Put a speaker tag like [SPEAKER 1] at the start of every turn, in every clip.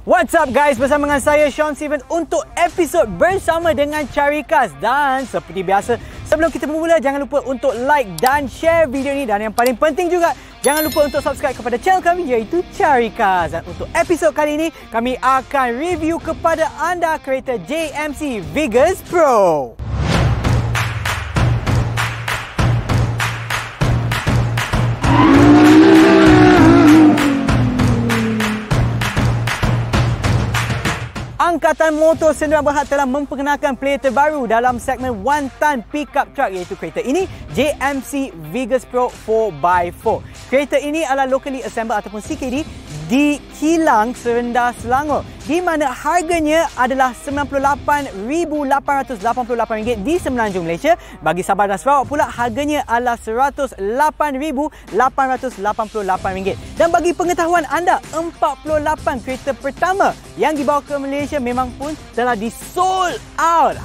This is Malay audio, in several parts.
[SPEAKER 1] What's up guys, bersama dengan saya Sean Steven untuk episod bersama dengan Carikas. Dan seperti biasa, sebelum kita bermula, jangan lupa untuk like dan share video ni. Dan yang paling penting juga, jangan lupa untuk subscribe kepada channel kami iaitu Carikas. Dan untuk episod kali ini, kami akan review kepada anda kereta JMC Vigus Pro. Angkatan Motor Sdn Bhd telah memperkenalkan player terbaru dalam segmen one ton pickup truck iaitu kereta ini, JMC Vigus Pro 4x4. Kereta ini adalah locally assembled ataupun CKD di Kilang, Serendah, Selangor, di mana harganya adalah RM98,888 di Semenanjung Malaysia. Bagi Sabah dan Sarawak pula, harganya adalah RM108,888. Dan bagi pengetahuan anda, 48 kereta pertama yang dibawa ke Malaysia memang pun telah di-sold out.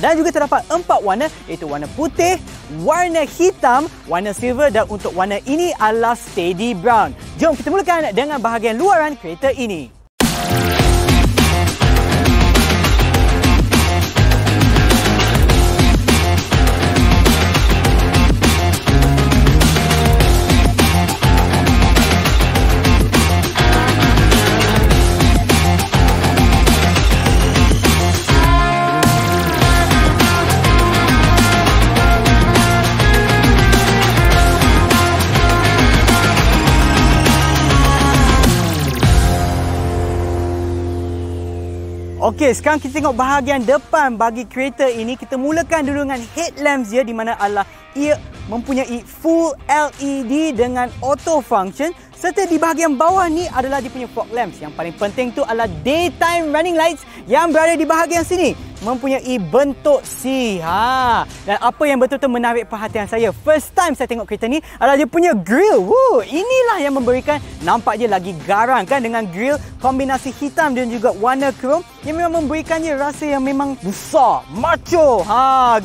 [SPEAKER 1] Dan juga terdapat 4 warna, iaitu warna putih, warna hitam, warna silver dan untuk warna ini adalah steady brown. Jom kita mulakan dengan bahagian luaran kereta ini. Okey, sekarang kita tengok bahagian depan bagi kereta ini. Kita mulakan dulu dengan headlamps dia, di mana adalah ia mempunyai full LED dengan auto function. Serta di bahagian bawah ni adalah dia punya fog lamps. Yang paling penting tu adalah daytime running lights yang berada di bahagian sini. Mempunyai bentuk C. Dan apa yang betul-betul menarik perhatian saya, first time saya tengok kereta ni, adalah dia punya grill. Inilah yang memberikan nampak dia lagi garang kan, dengan grill kombinasi hitam dan juga warna krom yang memang memberikannya rasa yang memang besar, macho.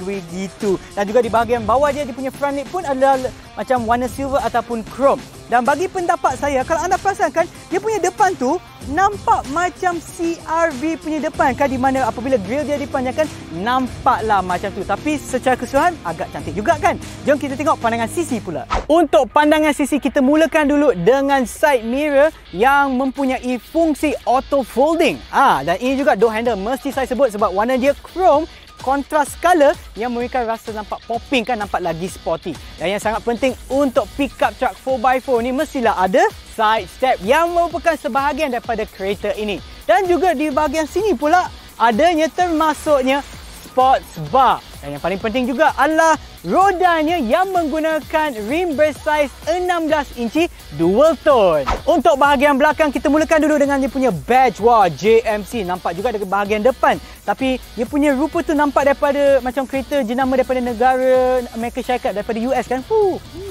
[SPEAKER 1] Begitu. Dan juga di bahagian bawah dia punya front lid pun adalah macam warna silver ataupun krom. Dan bagi pendapat saya, kalau anda perasan kan, dia punya depan tu nampak macam CR-V punya depan kan, di mana apabila grill dia dipanjangkan nampaklah macam tu. Tapi secara keseluruhan agak cantik juga kan. Jom kita tengok pandangan sisi pula. Untuk pandangan sisi, kita mulakan dulu dengan side mirror yang mempunyai fungsi auto folding. Dan ini juga door handle mesti saya sebut sebab warna dia chrome, kontras color yang memberikan rasa nampak popping kan, nampak lagi sporty. Dan yang sangat penting untuk pickup truck 4x4 ni, mestilah ada side step yang merupakan sebahagian daripada kereta ini. Dan juga di bahagian sini pula adanya termasuknya sports bar. Dan yang paling penting juga adalah rodanya yang menggunakan rim bersaiz 16 inci dual tone. Untuk bahagian belakang, kita mulakan dulu dengan dia punya badge. JMC nampak juga dari bahagian depan. Tapi dia punya rupa tu nampak daripada macam kereta jenama daripada negara Amerika Syarikat, daripada US kan.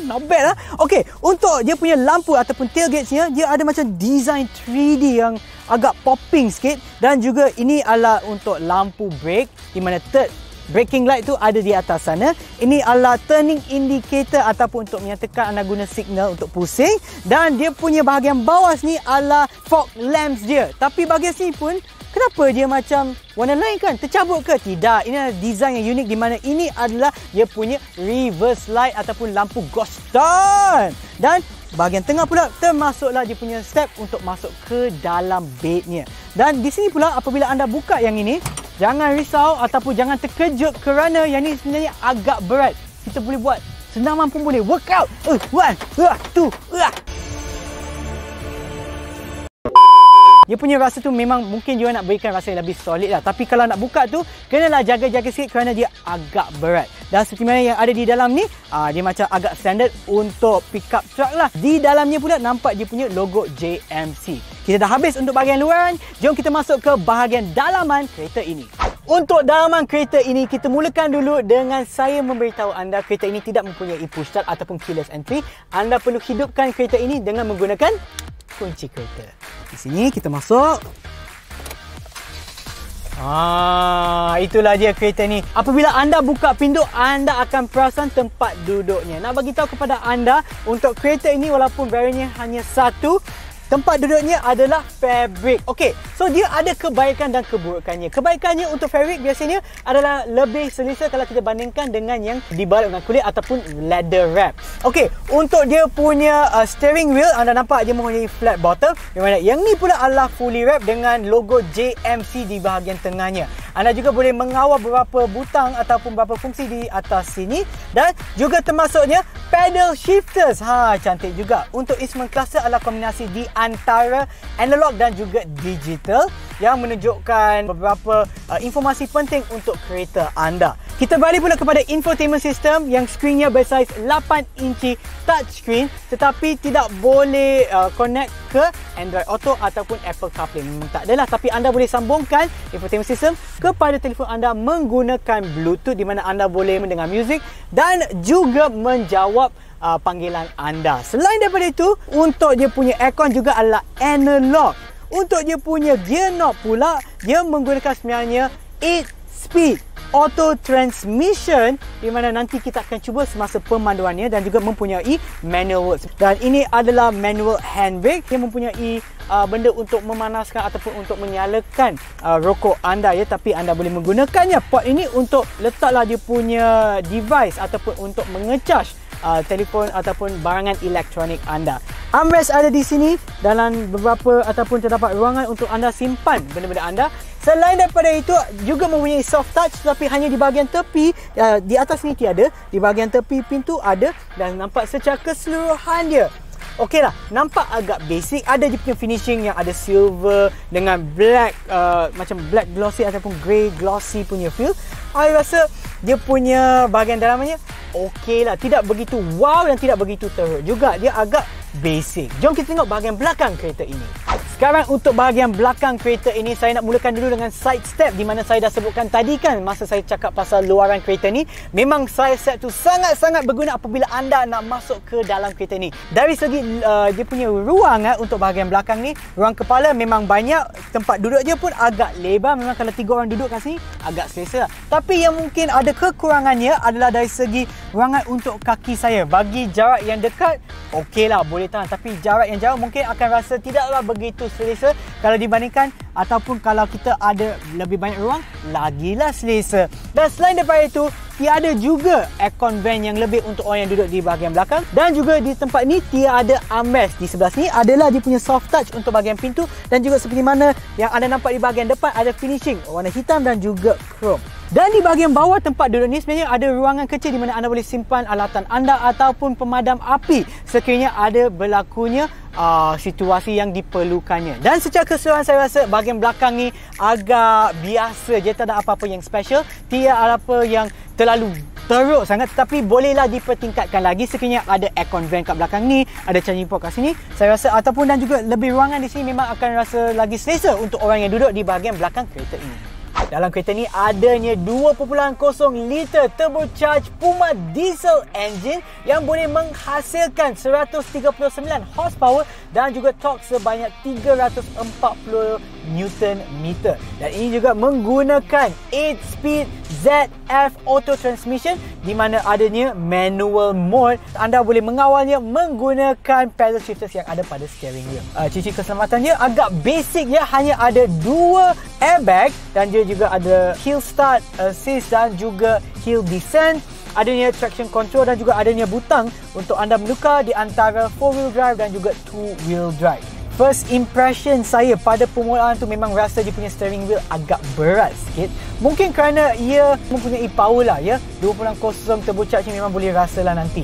[SPEAKER 1] Not bad lah. Okey, untuk dia punya lampu ataupun tailgate-nya, dia ada macam design 3D yang agak popping sikit. Dan juga ini adalah untuk lampu brake, di mana third braking light tu ada di atas sana. Ini adalah turning indicator ataupun untuk menyatakan anda guna signal untuk pusing. Dan dia punya bahagian bawah sini adalah fog lamps dia. Tapi bahagian sini pun, kenapa dia macam warna lain kan? Tercabut ke? Tidak. Ini adalah design yang unik, di mana ini adalah dia punya reverse light ataupun lampu ghost turn. Dan bahagian tengah pula termasuklah dia punya step untuk masuk ke dalam bednya. Dan di sini pula apabila anda buka yang ini, jangan risau ataupun jangan terkejut kerana yang ni sebenarnya agak berat. Kita boleh buat senaman pun boleh. Workout. 1, 2. Dia punya rasa tu memang mungkin dia nak berikan rasa yang lebih solid lah. Tapi kalau nak buka tu, kenalah jaga-jaga sikit kerana dia agak berat. Dan seperti mana yang ada di dalam ni, dia macam agak standard untuk pickup truck lah. Di dalamnya pula nampak dia punya logo JMC. Kita dah habis untuk bahagian luaran. Jom kita masuk ke bahagian dalaman kereta ini. Untuk dalaman kereta ini, kita mulakan dulu dengan saya memberitahu anda kereta ini tidak mempunyai push start ataupun keyless entry. Anda perlu hidupkan kereta ini dengan menggunakan kunci kereta. Di sini kita masuk. Itulah dia kereta ni. Apabila anda buka pintu, anda akan perasan tempat duduknya. Nak bagi tahu kepada anda, untuk kereta ini walaupun variannya hanya satu, tempat duduknya adalah fabric. Okey, so dia ada kebaikan dan keburukannya. Kebaikannya untuk fabric biasanya adalah lebih selesa kalau kita bandingkan dengan yang dibalut dengan kulit ataupun leather wrap. Okey, untuk dia punya steering wheel, anda nampak dia mempunyai flat bottom, di mana yang ni pula adalah fully wrap dengan logo JMC di bahagian tengahnya. Anda juga boleh mengawal beberapa butang ataupun beberapa fungsi di atas sini, dan juga termasuknya pedal shifters. Cantik juga. Untuk instrument cluster adalah kombinasi di antara analog dan juga digital yang menunjukkan beberapa informasi penting untuk kereta anda. Kita balik pula kepada infotainment system yang skrinnya bersaiz 8 inci touchscreen, tetapi tidak boleh connect ke Android Auto ataupun Apple CarPlay. Tak adalah, tapi anda boleh sambungkan infotainment system kepada telefon anda menggunakan Bluetooth, di mana anda boleh mendengar muzik dan juga menjawab panggilan anda. Selain daripada itu, untuk dia punya aircon juga adalah analog. Untuk dia punya gear knob pula, dia menggunakan sebenarnya 8-speed auto transmission, di mana nanti kita akan cuba semasa pemanduannya, dan juga mempunyai manual works. Dan ini adalah manual handbrake yang mempunyai benda untuk memanaskan ataupun untuk menyalakan rokok anda, ya. Tapi anda boleh menggunakannya pot ini untuk letaklah dia punya device ataupun untuk mengecas telefon ataupun barangan elektronik anda. Armrest ada di sini dalam beberapa ataupun terdapat ruangan untuk anda simpan benda-benda anda. Selain daripada itu, juga mempunyai soft touch, tetapi hanya di bahagian tepi. Di atas ni tiada, di bahagian tepi pintu ada, dan nampak secara keseluruhan dia okey lah, nampak agak basic. Ada dia punya finishing yang ada silver dengan black, macam black glossy ataupun grey glossy punya feel. I rasa dia punya bahagian dalamnya okey lah, tidak begitu wow dan tidak begitu teruk juga. Dia agak basic. Jom kita tengok bahagian belakang kereta ini. Sekarang untuk bahagian belakang kereta ini, saya nak mulakan dulu dengan side step, di mana saya dah sebutkan tadi kan masa saya cakap pasal luaran kereta ni, memang side step tu sangat-sangat berguna apabila anda nak masuk ke dalam kereta ni. Dari segi dia punya ruang untuk bahagian belakang ni, ruang kepala memang banyak, tempat duduk dia pun agak lebar. Memang kalau 3 orang duduk kat sini agak selesa. Tapi yang mungkin ada kekurangannya adalah dari segi ruangan untuk kaki saya. Bagi jarak yang dekat, okey lah, boleh tahan. Tapi jarak yang jauh mungkin akan rasa tidaklah begitu selesa kalau dibandingkan, ataupun kalau kita ada lebih banyak ruang, lagilah selesa. Dan selain daripada itu, tiada juga aircon vent yang lebih untuk orang yang duduk di bahagian belakang. Dan juga di tempat ni tiada armrest. Di sebelah sini adalah dia punya soft touch untuk bahagian pintu, dan juga seperti mana yang anda nampak di bahagian depan ada finishing warna hitam dan juga chrome. Dan di bahagian bawah tempat duduk ni sebenarnya ada ruangan kecil di mana anda boleh simpan alatan anda ataupun pemadam api sekiranya ada berlakunya situasi yang diperlukannya. Dan secara keseluruhan saya rasa bahagian belakang ni agak biasa je, tak ada apa-apa yang special, tiada apa yang terlalu teruk sangat, tetapi bolehlah dipertingkatkan lagi sekiranya ada aircon vent kat belakang ni, ada charging port kat sini. Saya rasa ataupun dan juga lebih ruangan di sini memang akan rasa lagi selesa untuk orang yang duduk di bahagian belakang kereta ini. Dalam kereta ni adanya 2.0 liter turbocharged Puma diesel engine yang boleh menghasilkan 139 horsepower dan juga torque sebanyak 340 Nm. Dan ini juga menggunakan 8-speed ZF auto transmission, di mana adanya manual mode. Anda boleh mengawalnya menggunakan pedal shifters yang ada pada steering wheel. Cici keselamatannya agak basic ya, hanya ada 2 airbag, dan dia juga ada hill start assist dan juga hill descent. Adanya traction control dan juga adanya butang untuk anda menukar di antara 4-wheel drive dan juga 2-wheel drive. First impression saya pada permulaan tu memang rasa dia punya steering wheel agak berat sikit. Mungkin kerana ia mempunyai power lah ya. 2.0 turbocharged ni memang boleh rasa lah nanti.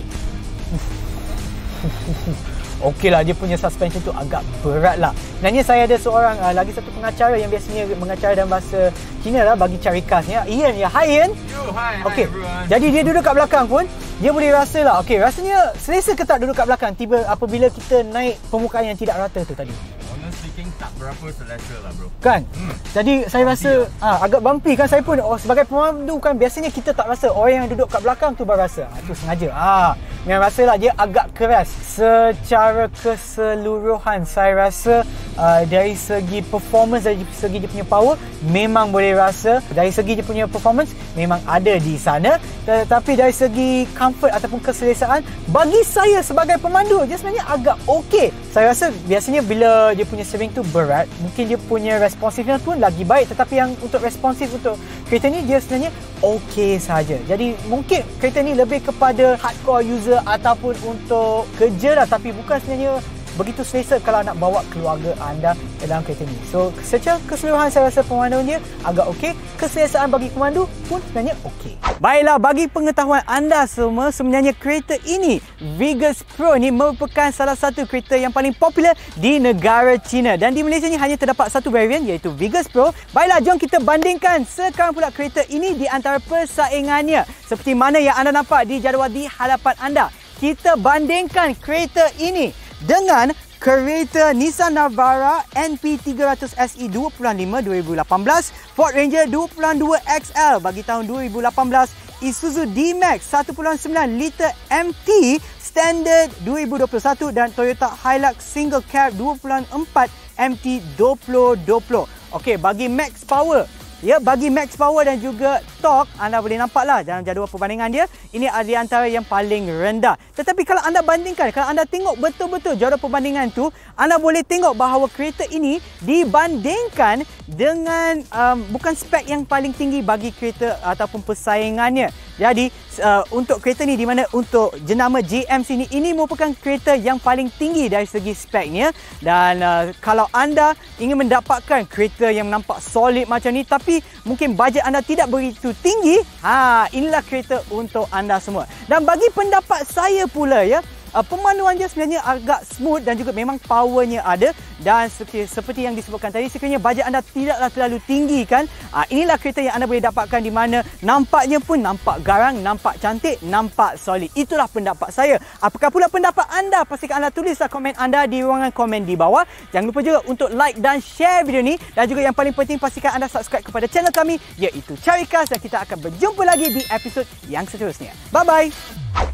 [SPEAKER 1] Okey lah, dia punya suspension tu agak berat lah. Sebenarnya saya ada seorang lagi satu pengacara yang biasanya mengacara dalam bahasa Cina lah, bagi cari khasnya. Ian ya. Hi Ian.
[SPEAKER 2] Yo, hi
[SPEAKER 1] okay.
[SPEAKER 2] Everyone.
[SPEAKER 1] Jadi dia duduk kat belakang pun dia boleh rasa lah. Okey, rasanya selesa ke tak duduk kat belakang tiba apabila kita naik permukaan yang tidak rata tu tadi?
[SPEAKER 2] Honest speaking, tak berapa selesa lah bro.
[SPEAKER 1] Kan? Jadi saya rasa agak bumpy kan. Saya pun sebagai pemandu kan, biasanya kita tak rasa, orang yang duduk kat belakang tu baru rasa. Itu sengaja. Memang rasalah dia agak keras. Secara keseluruhan saya rasa dari segi performance, dari segi dia punya power memang boleh rasa. Dari segi dia punya performance memang ada di sana. Tetapi dari segi comfort ataupun keselesaan, bagi saya sebagai pemandu dia sebenarnya agak okey. Saya rasa biasanya bila dia punya steering tu berat, mungkin dia punya responsiveness pun lagi baik. Tetapi yang untuk responsif untuk kereta ni, dia sebenarnya okey saja. Jadi mungkin kereta ni lebih kepada hardcore user ataupun untuk kerja lah, tapi bukan sebenarnya begitu selesa kalau nak bawa keluarga anda dalam kereta ni. So secara keseluruhan saya rasa pemanduan dia agak okey. Keselesaan bagi pemandu pun sebenarnya okey. Baiklah, bagi pengetahuan anda semua, sebenarnya kereta ini, Vigus Pro ni merupakan salah satu kereta yang paling popular di negara China. Dan di Malaysia ni hanya terdapat satu varian, iaitu Vigus Pro. Baiklah, jom kita bandingkan sekarang pula kereta ini di antara persaingannya. Seperti mana yang anda nampak di jadual di hadapan anda. Kita bandingkan kereta ini dengan kereta Nissan Navara NP300 SE 2.5 2018, Ford Ranger 2.2 XL bagi tahun 2018, Isuzu D-Max 1.9 liter MT Standard 2021 dan Toyota Hilux Single Cab 2.4 MT 2020. Okey, bagi max power, ya, bagi max power dan juga torque, anda boleh nampaklah dalam jadual perbandingan dia, ini ada di antara yang paling rendah. Tetapi kalau anda bandingkan, kalau anda tengok betul-betul jadual perbandingan tu, anda boleh tengok bahawa kereta ini dibandingkan dengan bukan spek yang paling tinggi bagi kereta ataupun persaingannya. Jadi untuk kereta ni, di mana untuk jenama JMC ini merupakan kereta yang paling tinggi dari segi speknya. Dan kalau anda ingin mendapatkan kereta yang nampak solid macam ni tapi mungkin bajet anda tidak begitu tinggi, inilah kereta untuk anda semua. Dan bagi pendapat saya pula, ya, pemanduan dia sebenarnya agak smooth dan juga memang powernya ada. Dan seperti yang disebutkan tadi, sekiranya bajet anda tidaklah terlalu tinggi kan, inilah kereta yang anda boleh dapatkan, di mana nampaknya pun nampak garang, nampak cantik, nampak solid. Itulah pendapat saya. Apakah pula pendapat anda? Pastikan anda tulislah komen anda di ruangan komen di bawah. Jangan lupa juga untuk like dan share video ni. Dan juga yang paling penting, pastikan anda subscribe kepada channel kami, iaitu Carikas. Dan kita akan berjumpa lagi di episod yang seterusnya. Bye-bye!